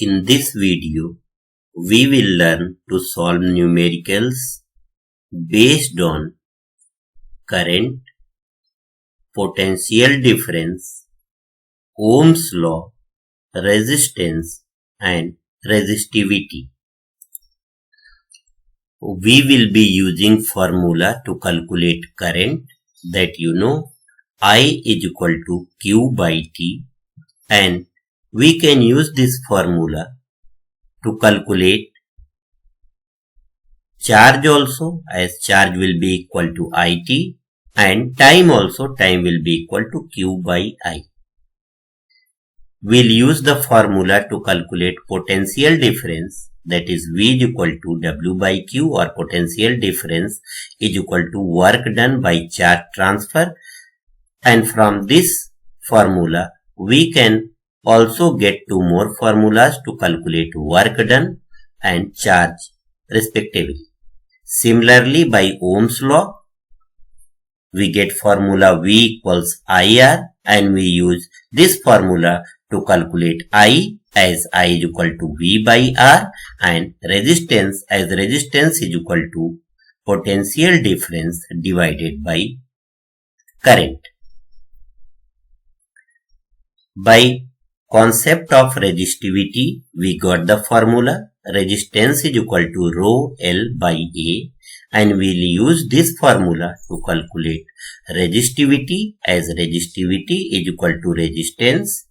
In this video, we will learn to solve numericals based on current, potential difference, Ohm's law, resistance and resistivity. We will be using formula to calculate current, that you know I is equal to Q by T, and we can use this formula to calculate charge also, as charge will be equal to IT, and time also, time will be equal to Q by I. We'll use the formula to calculate potential difference, that is V is equal to W by Q, or potential difference is equal to work done by charge transfer, and from this formula we can also get two more formulas to calculate work done and charge respectively. Similarly, by Ohm's law, we get formula V equals IR, and we use this formula to calculate I, as I is equal to V by R, and resistance, as resistance is equal to potential difference divided by current. By concept of resistivity, we got the formula resistance is equal to rho L by A, and we'll use this formula to calculate resistivity, as resistivity is equal to resistance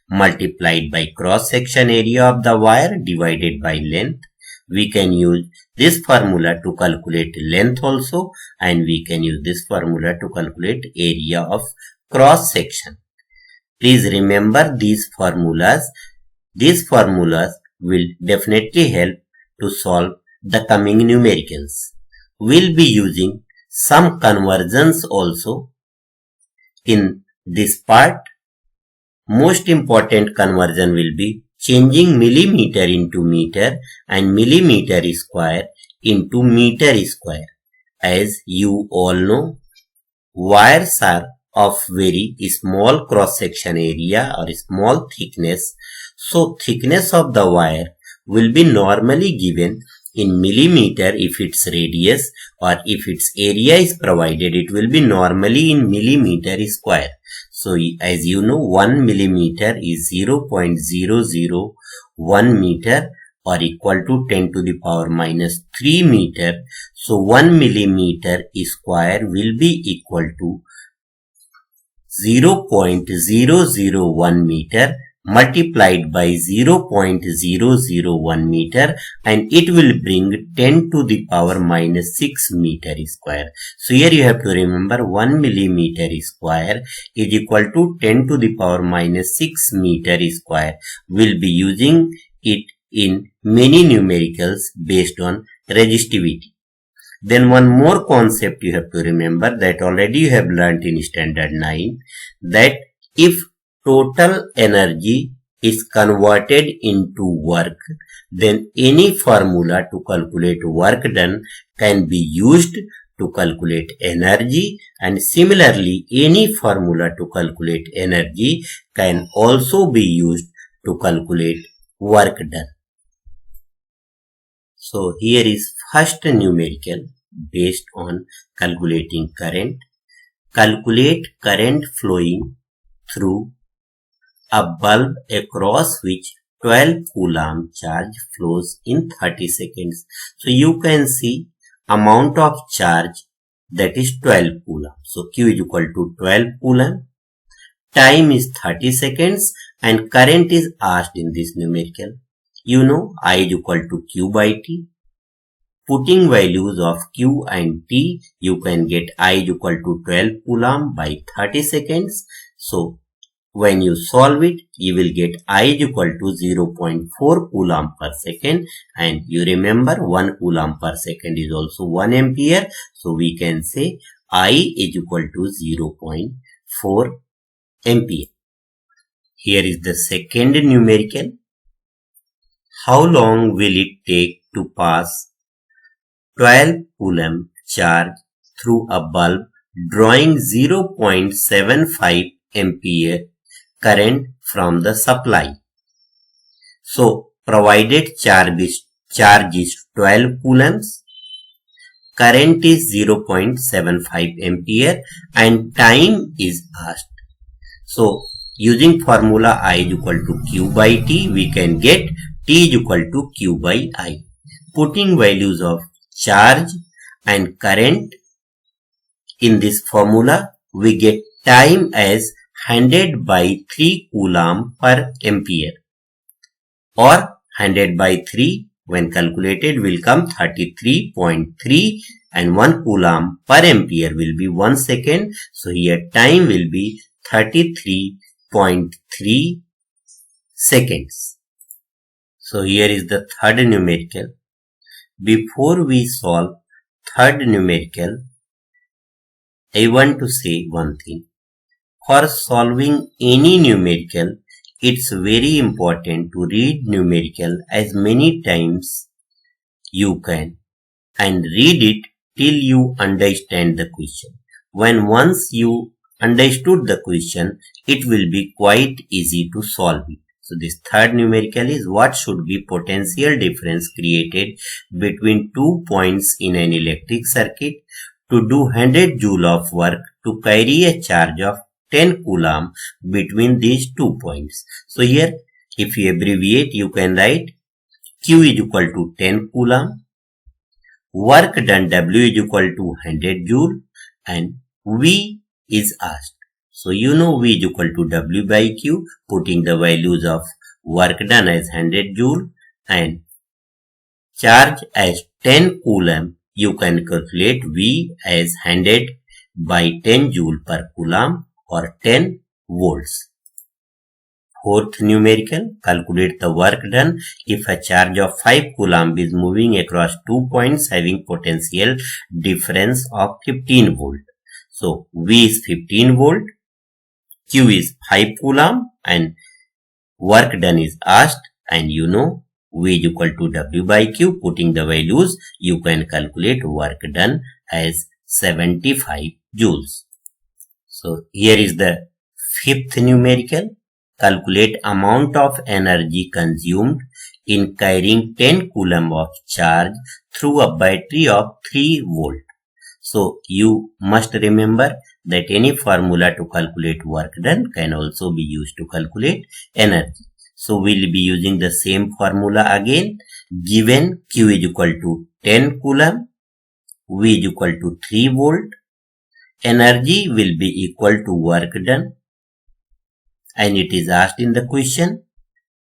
multiplied by cross section area of the wire divided by length. We can use this formula to calculate length also, and we can use this formula to calculate area of cross section. Please remember these formulas. These formulas will definitely help to solve the coming numericals. We'll be using some conversions also in this part. Most important conversion will be changing millimeter into meter and millimeter square into meter square. As you all know, wires are of very small cross section area or small thickness. So thickness of the wire will be normally given in millimeter if its radius, or if its area is provided, it will be normally in millimeter square. So as you know, 1 millimeter is 0.001 meter, or equal to 10 to the power minus 3 meter. So 1 millimeter square will be equal to 0.001 meter multiplied by 0.001 meter, and it will bring 10 to the power minus 6 meter square. So here you have to remember 1 millimeter square is equal to 10 to the power minus 6 meter square. We'll be using it in many numericals based on resistivity. Then one more concept you have to remember, that already you have learnt in standard 9, that if total energy is converted into work, then any formula to calculate work done can be used to calculate energy, and similarly any formula to calculate energy can also be used to calculate work done. So here is first numerical based on calculating current. Calculate current flowing through a bulb across which 12 coulomb charge flows in 30 seconds. So you can see amount of charge, that is 12 coulomb. So Q is equal to 12 coulomb. Time is 30 seconds and current is asked in this numerical. You know I is equal to Q by T. Putting values of Q and T, you can get I is equal to 12 coulomb by 30 seconds. So when you solve it, you will get I is equal to 0.4 coulomb per second, and you remember 1 coulomb per second is also 1 ampere. So we can say I is equal to 0.4 ampere. Here is the second numerical. How long will it take to pass 12 coulomb charge through a bulb drawing 0.75 ampere current from the supply? So provided charge is 12 coulombs, current is 0.75 ampere and time is asked. So using formula I is equal to Q by T, we can get T is equal to Q by I. Putting values of charge and current in this formula, we get time as 100 by 3 coulomb per ampere, or 100 by 3 when calculated will come 33.3, and 1 coulomb per ampere will be 1 second. So here time will be 33.3 seconds. So here is the third numerical. Before we solve third numerical, I want to say one thing. For solving any numerical, it's very important to read numerical as many times you can and read it till you understand the question. When once you understood the question, it will be quite easy to solve it. So this third numerical is what should be potential difference created between 2 points in an electric circuit to do 100 joule of work to carry a charge of 10 coulomb between these 2 points. So here if you abbreviate, you can write Q is equal to 10 coulomb, work done W is equal to 100 joule, and V is asked. So you know V is equal to W by Q, putting the values of work done as 100 joule and charge as 10 coulomb. You can calculate V as 100 by 10 joule per coulomb or 10 volts. Fourth numerical, calculate the work done if a charge of 5 coulomb is moving across 2 points having potential difference of 15 volt. So V is 15 volt, Q is 5 coulomb and work done is asked, and you know V is equal to W by Q. Putting the values, you can calculate work done as 75 joules. So here is the fifth numerical. Calculate amount of energy consumed in carrying 10 coulomb of charge through a battery of 3 volt. So you must remember that any formula to calculate work done can also be used to calculate energy. So we'll be using the same formula again. Given Q is equal to 10 coulomb, V is equal to 3 volt, energy will be equal to work done, and it is asked in the question.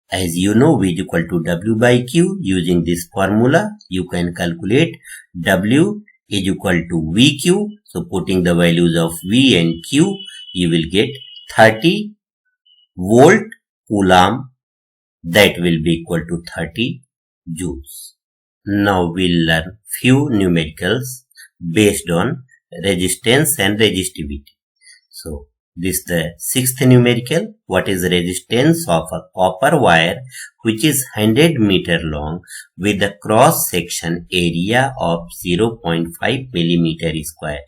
As you know, V is equal to W by Q. Using this formula, you can calculate W is equal to VQ. So putting the values of V and Q, you will get 30 volt coulomb, that will be equal to 30 joules. Now we'll learn few numericals based on resistance and resistivity. So this is the sixth numerical. What is resistance of a copper wire which is 100 meter long with a cross section area of 0.5 millimeter square?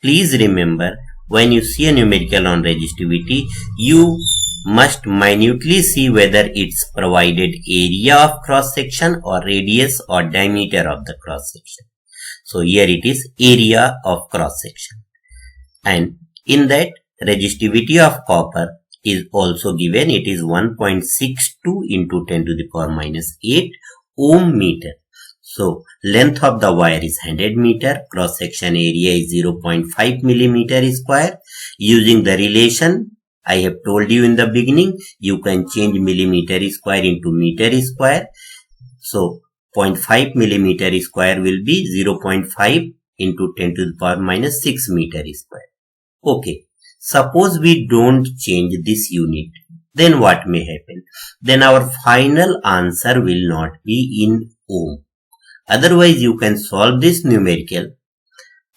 Please remember, when you see a numerical on resistivity, you must minutely see whether it's provided area of cross section or radius or diameter of the cross section. So here it is area of cross section, and in that resistivity of copper is also given. It is 1.62 into 10 to the power minus 8 ohm meter. So length of the wire is 100 meter, cross section area is 0.5 millimeter square. Using the relation I have told you in the beginning, you can change millimeter square into meter square. So 0.5 millimeter square will be 0.5 into 10 to the power minus 6 meter square. Okay, suppose we don't change this unit, then what may happen? Then our final answer will not be in ohm. Otherwise, you can solve this numerical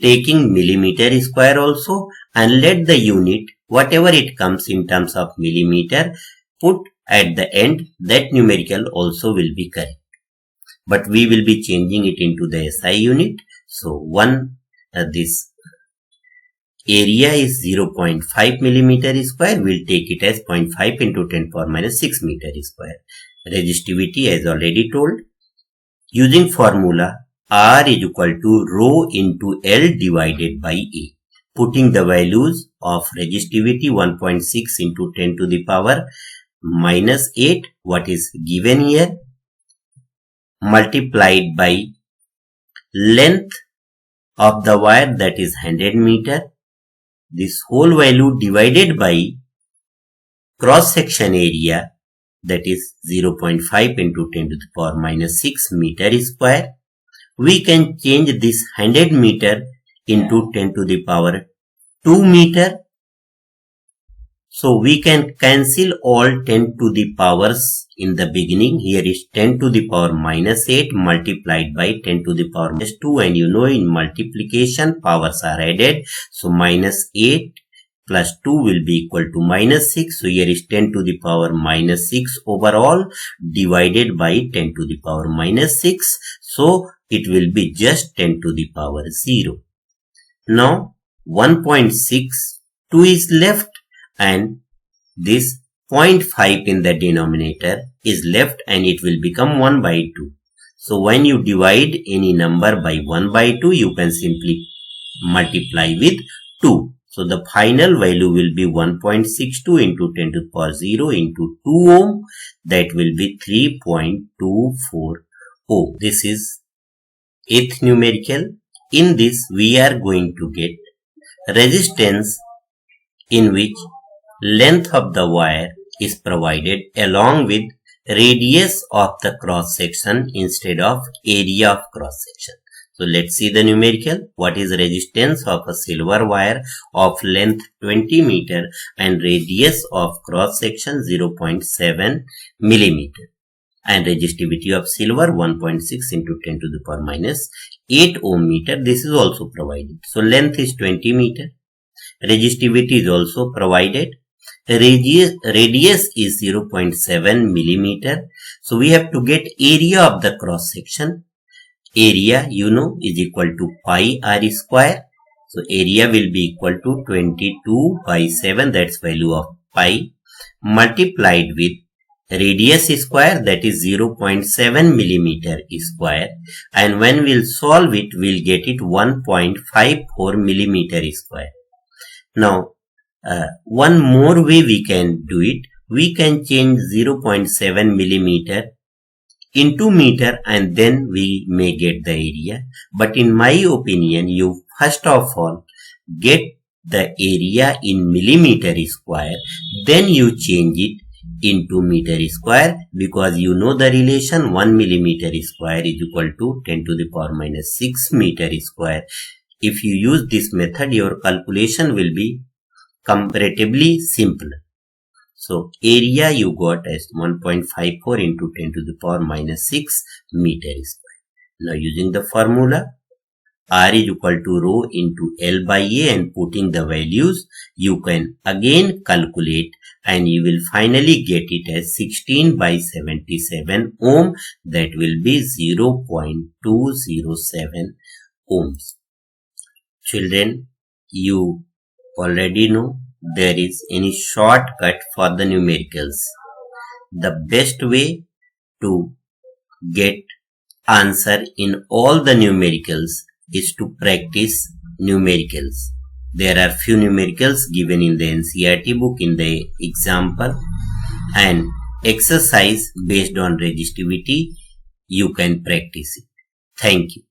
taking millimeter square also, and let the unit, whatever it comes in terms of millimeter, put at the end. That numerical also will be correct. But we will be changing it into the SI unit. So this area is 0.5 millimeter square. We'll take it as 0.5 into 10 power minus 6 meter square. resistivity as already told. Using formula R is equal to rho into L divided by A. Putting the values of resistivity 1.6 into 10 to the power minus 8, what is given here, multiplied by length of the wire, that is 100 meter. This whole value divided by cross section area, that is 0.5 into 10 to the power minus 6 meter square. We can change this 100 meter into 10 to the power 2 meter. So we can cancel all 10 to the powers in the beginning. Here is 10 to the power minus 8 multiplied by 10 to the power minus 2, and you know in multiplication powers are added. So minus 8 plus 2 will be equal to minus 6. So here is 10 to the power minus 6 overall divided by 10 to the power minus 6. So it will be just 10 to the power 0. Now 1.62 is left and this 0.5 in the denominator is left, and it will become 1 by 2. So when you divide any number by 1 by 2, you can simply multiply with 2. So the final value will be 1.62 into 10 to the power 0 into 2 ohm. That will be 3.24 ohm. This is 8th numerical. In this we are going to get resistance in which length of the wire is provided along with radius of the cross section instead of area of cross section. So let's see the numerical. What is resistance of a silver wire of length 20 meter and radius of cross section 0.7 millimeter, and resistivity of silver 1.6 into 10 to the power minus 8 ohm meter. This is also provided. So length is 20 meter. Resistivity is also provided. Radius is 0.7 millimeter. So we have to get area of the cross section. Area, you know, is equal to pi r square. So area will be equal to 22 by 7, that's value of pi, multiplied with radius square, that is 0.7 millimeter square, and when we'll solve it, we'll get it 1.54 millimeter square. Now, one more way we can do it. We can change 0.7 millimeter into meter and then we may get the area. But in my opinion, you first of all get the area in millimeter square, then you change it into meter square, because you know the relation 1 millimeter square is equal to 10 to the power minus 6 meter square. If you use this method, your calculation will be comparatively simpler. So area you got as 1.54 into 10 to the power minus 6 meter square. Now using the formula, R is equal to rho into L by A, and putting the values, you can again calculate and you will finally get it as 16 by 77 ohm. That will be 0.207 ohms. Children, you already know there is any shortcut for the numericals. The best way to get answer in all the numericals is to practice numericals. There are few numericals given in the NCERT book in the example, and exercise based on resistivity you can practice it. Thank you.